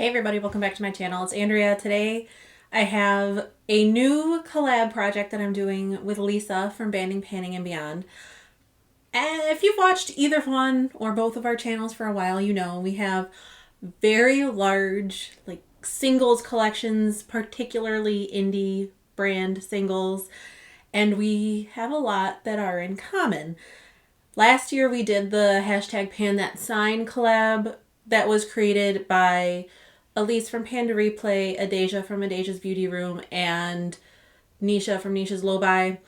Hey everybody, welcome back to my channel. It's Andrea. Today I have a new collab project that I'm doing with Lisa from Banding, Panning, and Beyond. And if you've watched either one or both of our channels for a while, you know we have very large singles collections, particularly indie brand singles, and we have a lot that are in common. Last year we did the hashtag Pan That Sign collab that was created by Elise from Panda Replay, Adasia from Adasia's Beauty Room, and Nisha from Nisha's Low-Buy.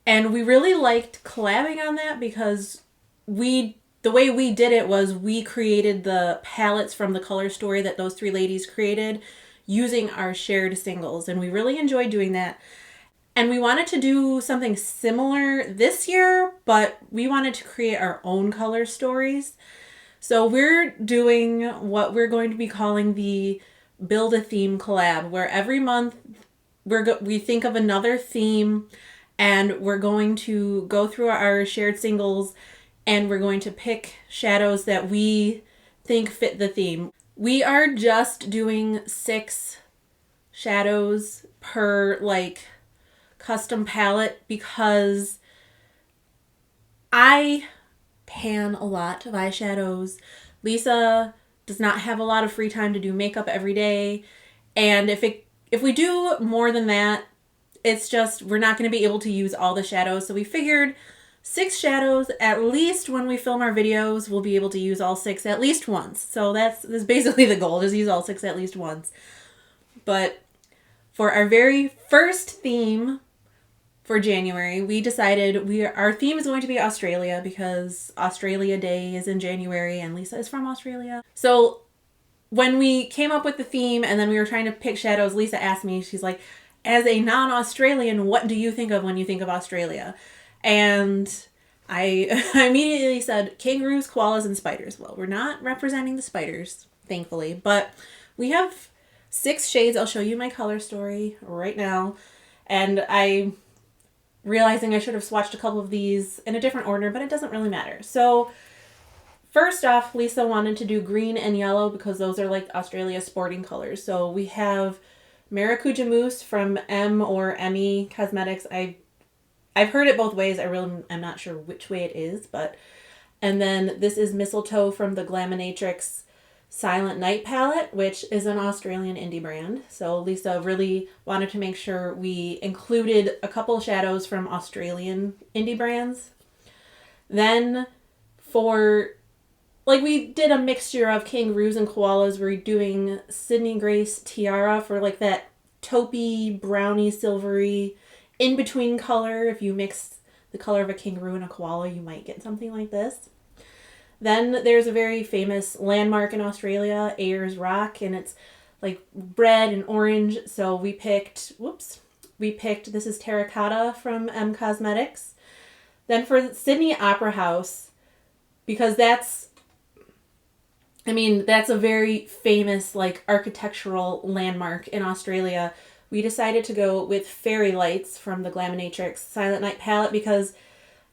And we really liked collabing on that because the way we did it was we created the palettes from the color story that those three ladies created using our shared singles. And we really enjoyed doing that. And we wanted to do something similar this year, but we wanted to create our own color stories. So we're doing what we're going to be calling the Build a Theme collab, where every month we think of another theme and we're going to go through our shared singles and we're going to pick shadows that we think fit the theme. We are just doing 6 shadows per custom palette because I pan a lot of eyeshadows. Lisa does not have a lot of free time to do makeup every day, and if we do more than that, it's just we're not going to be able to use all the shadows. So we figured 6 shadows, at least when we film our videos, we'll be able to use all 6 at least once. So that's basically the goal, is use all 6 at least once. But for our very first theme for January, we decided our theme is going to be Australia because Australia Day is in January and Lisa is from Australia. So when we came up with the theme and then we were trying to pick shadows, Lisa asked me, she's like, as a non-Australian, what do you think of when you think of Australia? And I immediately said kangaroos, koalas, and spiders. Well, we're not representing the spiders, thankfully, but we have 6 shades. I'll show you my color story right now. And I realizing I should have swatched a couple of these in a different order, but it doesn't really matter. So first off, Lisa wanted to do green and yellow because those are like Australia's sporting colors. So we have Maracuja Mousse from M or ME Cosmetics. I've heard it both ways. I'm not sure which way it is, but and then this is Mistletoe from the Glaminatrix Silent Night palette, which is an Australian indie brand. So Lisa really wanted to make sure we included a couple shadows from Australian indie brands. Then we did a mixture of kangaroos and koalas. We're doing Sydney Grace Tiara for that taupey, browny, silvery, in-between color. If you mix the color of a kangaroo and a koala, you might get something like this. Then there's a very famous landmark in Australia, Ayers Rock, and it's red and orange. So we picked, this is Terracotta from M Cosmetics. Then for Sydney Opera House, because that's a very famous architectural landmark in Australia, we decided to go with Fairy Lights from the Glaminatrix Silent Night palette because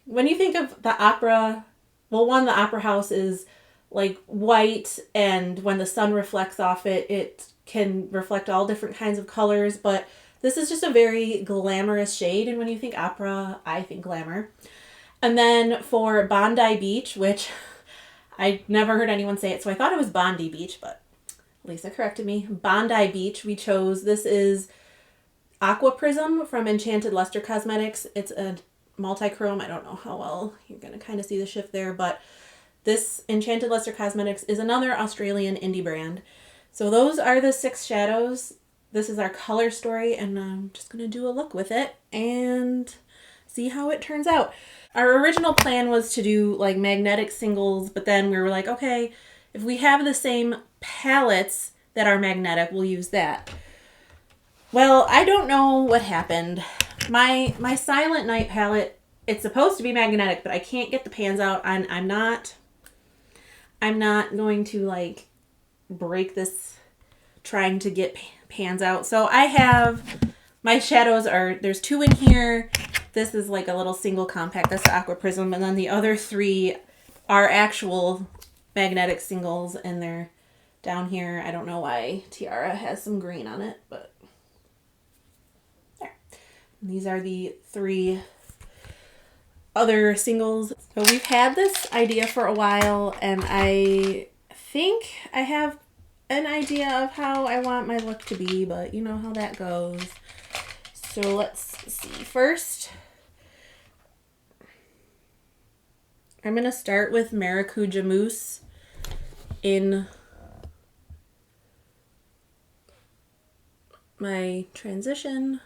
when you think of the opera, well, the opera house is white, and when the sun reflects off it, it can reflect all different kinds of colors, but this is just a very glamorous shade, and when you think opera, I think glamour. And then for Bondi Beach, which I never heard anyone say it, so I thought it was Bondi Beach, but Lisa corrected me. Bondi Beach, we chose, this is Aqua Prism from Enchanted Luster Cosmetics. It's a multi-chrome. I don't know how well you're going to kind of see the shift there, but this Enchanted Luster Cosmetics is another Australian indie brand. So those are the 6 shadows. This is our color story, and I'm just going to do a look with it and see how it turns out. Our original plan was to do magnetic singles, but then we were like, okay, if we have the same palettes that are magnetic, we'll use that. Well, I don't know what happened. My Silent Night palette, it's supposed to be magnetic, but I can't get the pans out, and I'm not going to break this trying to get pans out. So I have my shadows there's 2 in here. This is a little single compact. That's the Aqua Prism, and then the other 3 are actual magnetic singles, and they're down here. I don't know why Tiara has some green on it, but there. And these are the 3 other singles. So we've had this idea for a while, and I think I have an idea of how I want my look to be, but you know how that goes. So let's see. First, I'm going to start with Maracuja Mousse in my transition.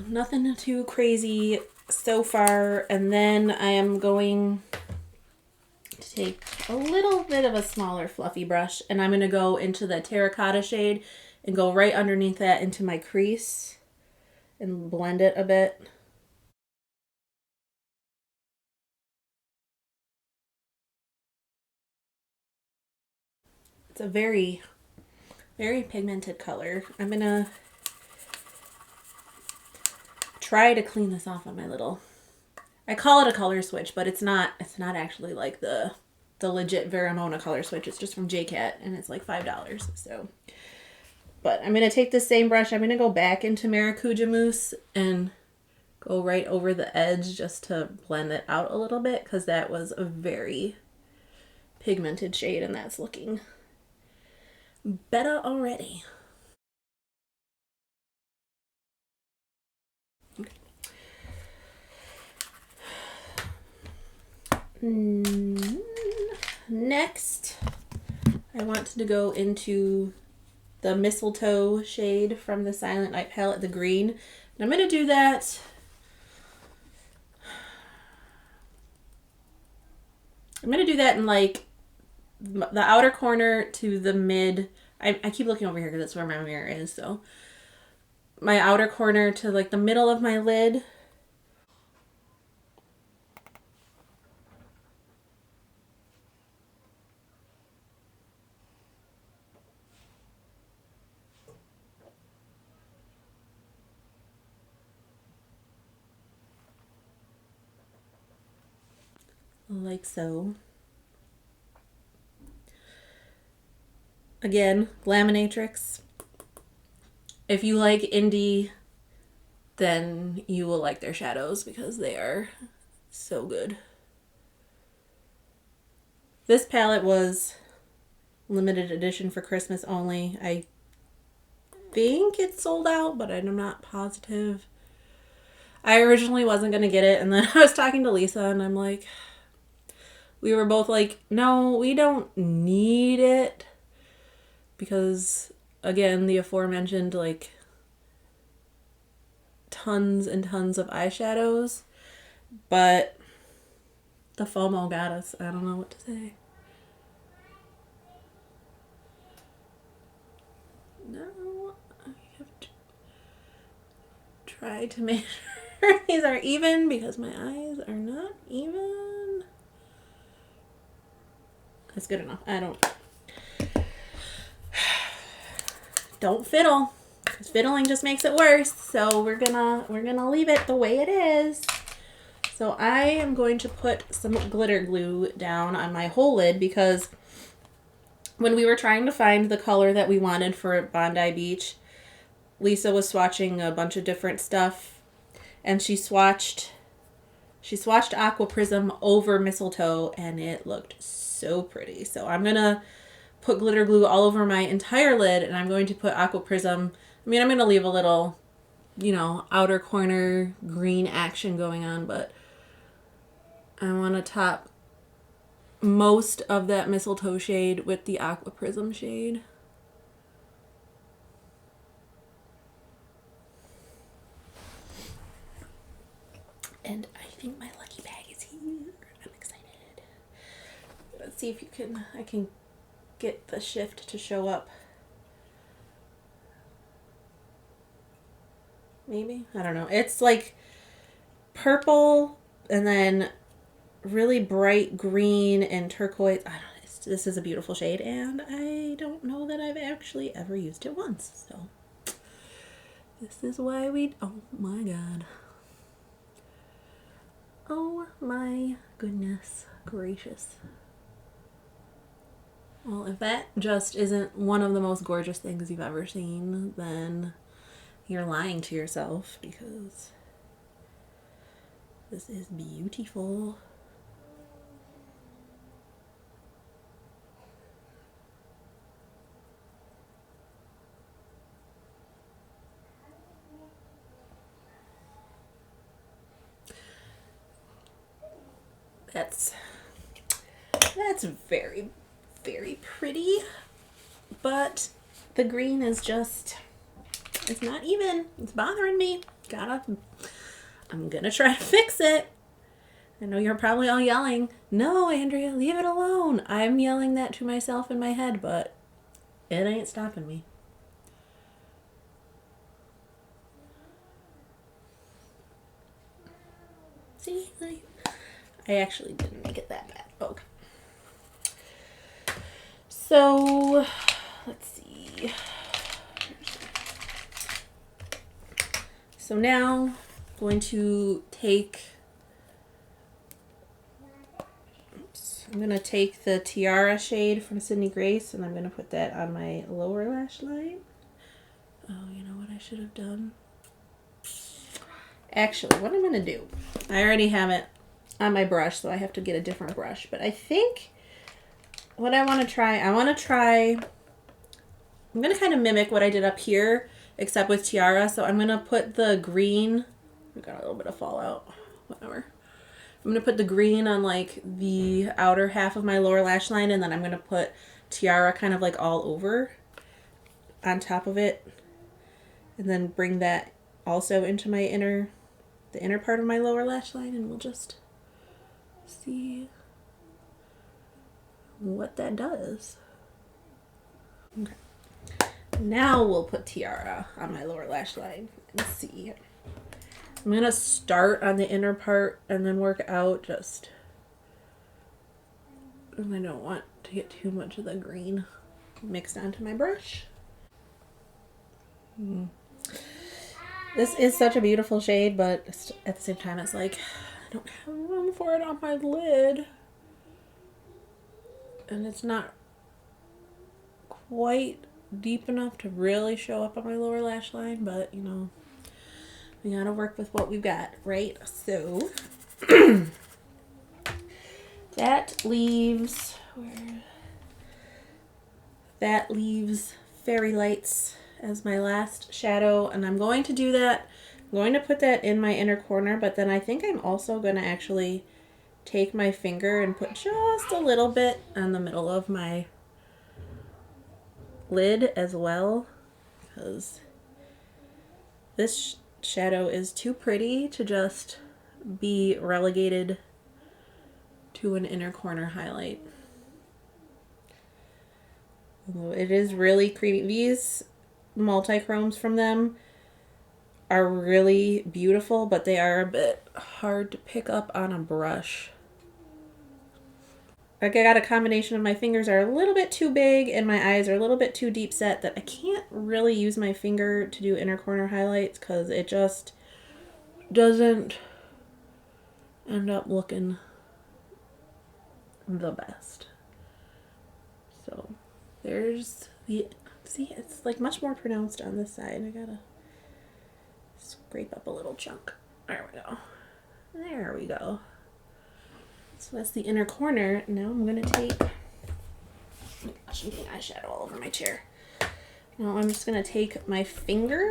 Nothing too crazy so far. And then I am going to take a little bit of a smaller fluffy brush, and I'm going to go into the terracotta shade and go right underneath that into my crease and blend it a bit. It's a very, very pigmented color. I'm going to try to clean this off on my little, I call it a color switch, but it's not actually like the legit Veramona color switch. It's just from JCat, and it's like $5. So, but I'm going to take the same brush. I'm going to go back into Maracuja Mousse and go right over the edge just to blend it out a little bit, because that was a very pigmented shade, and that's looking better already. Next, I want to go into the Mistletoe shade from the Silent Night palette, the green. And I'm going to do that. I'm going to do that in like the outer corner to the mid. I keep looking over here because that's where my mirror is. So my outer corner to like the middle of my lid. Like so. Again, Laminatrix. If you like indie, then you will like their shadows because they are so good. This palette was limited edition for Christmas only. I think it's sold out, but I'm not positive. I originally wasn't going to get it, and then I was talking to Lisa, and I'm like, we were both like, no, we don't need it. Because, again, the aforementioned, like, tons and tons of eyeshadows. But the FOMO got us. I don't know what to say. No, I have to try to make sure these are even because my eyes are not even. That's good enough. Don't fiddle, because fiddling just makes it worse. So we're gonna leave it the way it is. So I am going to put some glitter glue down on my whole lid, because when we were trying to find the color that we wanted for Bondi Beach, Lisa was swatching a bunch of different stuff, and she swatched Aqua Prism over Mistletoe, and it looked so pretty. So I'm gonna put glitter glue all over my entire lid, and I'm going to put Aqua Prism. I mean, I'm going to leave a little, outer corner green action going on, but I want to top most of that Mistletoe shade with the Aqua Prism shade. And I think my lucky bag is here. I'm excited. Let's see if I can get the shift to show up. Maybe? I don't know. It's like purple and then really bright green and turquoise. I don't know. This is a beautiful shade, and I don't know that I've actually ever used it once. So this is why oh my god. Oh my goodness gracious. Well, if that just isn't one of the most gorgeous things you've ever seen, then you're lying to yourself, because this is beautiful. That's very, very pretty, but the green is just, it's not even. It's bothering me. I'm gonna try to fix it. I know you're probably all yelling, "No, Andrea, leave it alone." I'm yelling that to myself in my head, but it ain't stopping me. See, I actually didn't make it that bad. Okay. So, let's see. So now I'm going to take, I'm going to take the Tiara shade from Sydney Grace, and I'm going to put that on my lower lash line. Oh, you know what I should have done? Actually, what I'm going to do, I already have it on my brush, so I have to get a different brush. But I think what I want to try, I'm going to kind of mimic what I did up here, except with Tiara. So I'm going to put the green, we got a little bit of fallout, whatever. I'm going to put the green on like the outer half of my lower lash line, and then I'm going to put Tiara kind of like all over on top of it, and then bring that also into my the inner part of my lower lash line, and we'll just see what that does. Okay. Now we'll put Tiara on my lower lash line and see. I'm going to start on the inner part and then work out just, and I don't want to get too much of the green mixed onto my brush. This is such a beautiful shade, but at the same time it's like, I don't have room for it on my lid. And it's not quite deep enough to really show up on my lower lash line, but you know, we gotta work with what we've got, right? So that leaves Fairy Lights as my last shadow, and I'm going to do that. I'm going to put that in my inner corner, but then I think I'm also going to actually take my finger and put just a little bit on the middle of my lid as well, because this shadow is too pretty to just be relegated to an inner corner highlight. It is really creamy. These multi-chromes from them are really beautiful, but they are a bit hard to pick up on a brush. Like, I got a combination of my fingers are a little bit too big and my eyes are a little bit too deep set that I can't really use my finger to do inner corner highlights, because it just doesn't end up looking the best. So there's the, see, it's like much more pronounced on this side. I gotta scrape up a little chunk. There we go. There we go. So that's the inner corner. Now I'm gonna take, oh my gosh, I'm getting eyeshadow all over my chair. Now I'm just gonna take my finger.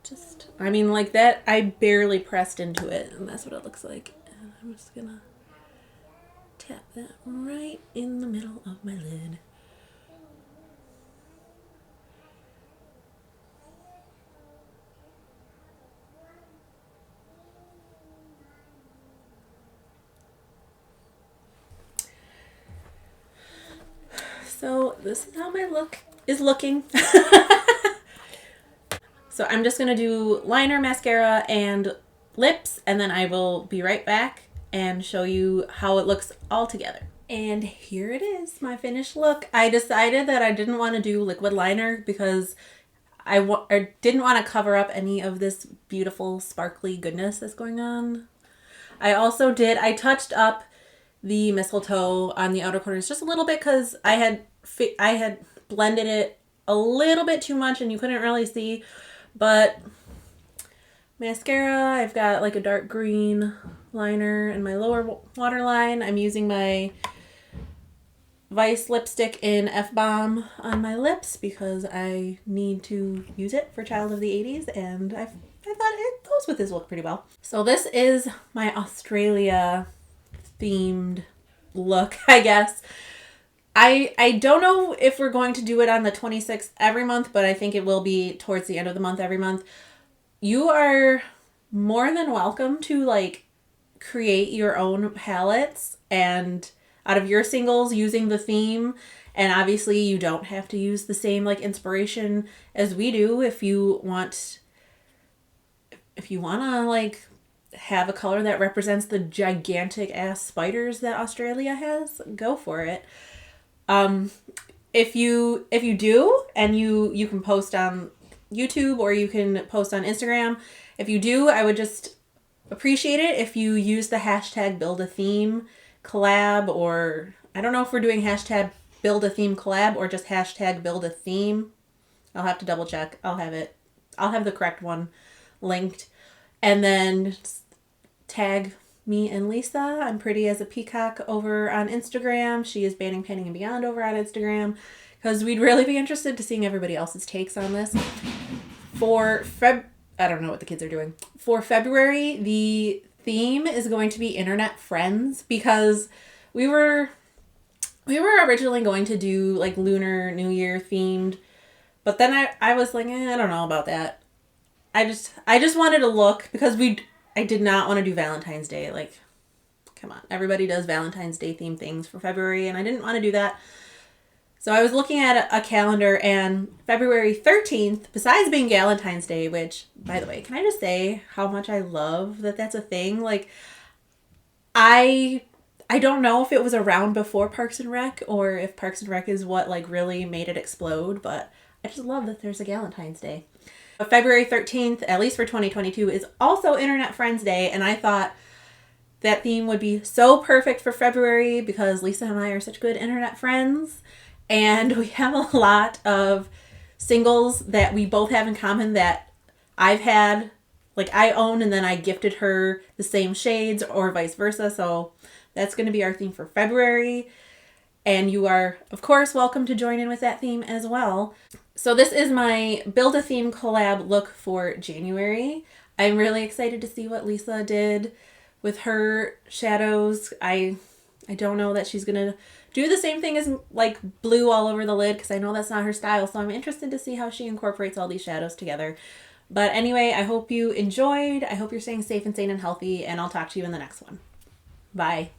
Just, I mean, like that, I barely pressed into it, and that's what it looks like. And I'm just gonna tap that right in the middle of my lid. So this is how my look is looking. So I'm just gonna do liner, mascara, and lips, and then I will be right back and show you how it looks all together. And here it is, my finished look. I decided that I didn't want to do liquid liner because I didn't want to cover up any of this beautiful sparkly goodness that's going on. I touched up the mistletoe on the outer corners just a little bit because I had blended it a little bit too much and you couldn't really see. But mascara, I've got like a dark green liner in my lower waterline. I'm using my Vice lipstick in F-Bomb on my lips because I need to use it for Child of the 80s, and I thought it goes with this look pretty well. So this is my Australia themed look, I guess. I don't know if we're going to do it on the 26th every month, but I think it will be towards the end of the month every month. You are more than welcome to like create your own palettes and out of your singles using the theme. And obviously you don't have to use the same like inspiration as we do. If you want to like have a color that represents the gigantic ass spiders that Australia has, go for it. If you do, and you can post on YouTube or you can post on Instagram. If you do, I would just appreciate it if you use the hashtag build a theme collab, or I don't know if we're doing hashtag build a theme collab or just hashtag build a theme. I'll have to double check. I'll have the correct one linked, and then tag me and Lisa. I'm pretty as a peacock over on Instagram. She is Banning, Panning, and Beyond over on Instagram, because we'd really be interested to seeing everybody else's takes on this. I don't know what the kids are doing. For February, the theme is going to be internet friends, because we were originally going to do like Lunar New Year themed, but then I was like, I don't know about that. I just wanted to look, because I did not want to do Valentine's Day. Like, come on, everybody does Valentine's Day themed things for February, and I didn't want to do that. So I was looking at a calendar, and February 13th, besides being Valentine's Day, which, by the way, can I just say how much I love that that's a thing? Like, I don't know if it was around before Parks and Rec, or if Parks and Rec is what, like, really made it explode, but I just love that there's a Valentine's Day. But February 13th, at least for 2022, is also Internet Friends Day, and I thought that theme would be so perfect for February because Lisa and I are such good internet friends. And we have a lot of singles that we both have in common that I've had, like I own, and then I gifted her the same shades or vice versa. So that's going to be our theme for February. And you are, of course, welcome to join in with that theme as well. So this is my Build a Theme collab look for January. I'm really excited to see what Lisa did with her shadows. I don't know that she's going to do the same thing as like blue all over the lid, because I know that's not her style. So I'm interested to see how she incorporates all these shadows together. But anyway, I hope you enjoyed. I hope you're staying safe and sane and healthy, and I'll talk to you in the next one. Bye.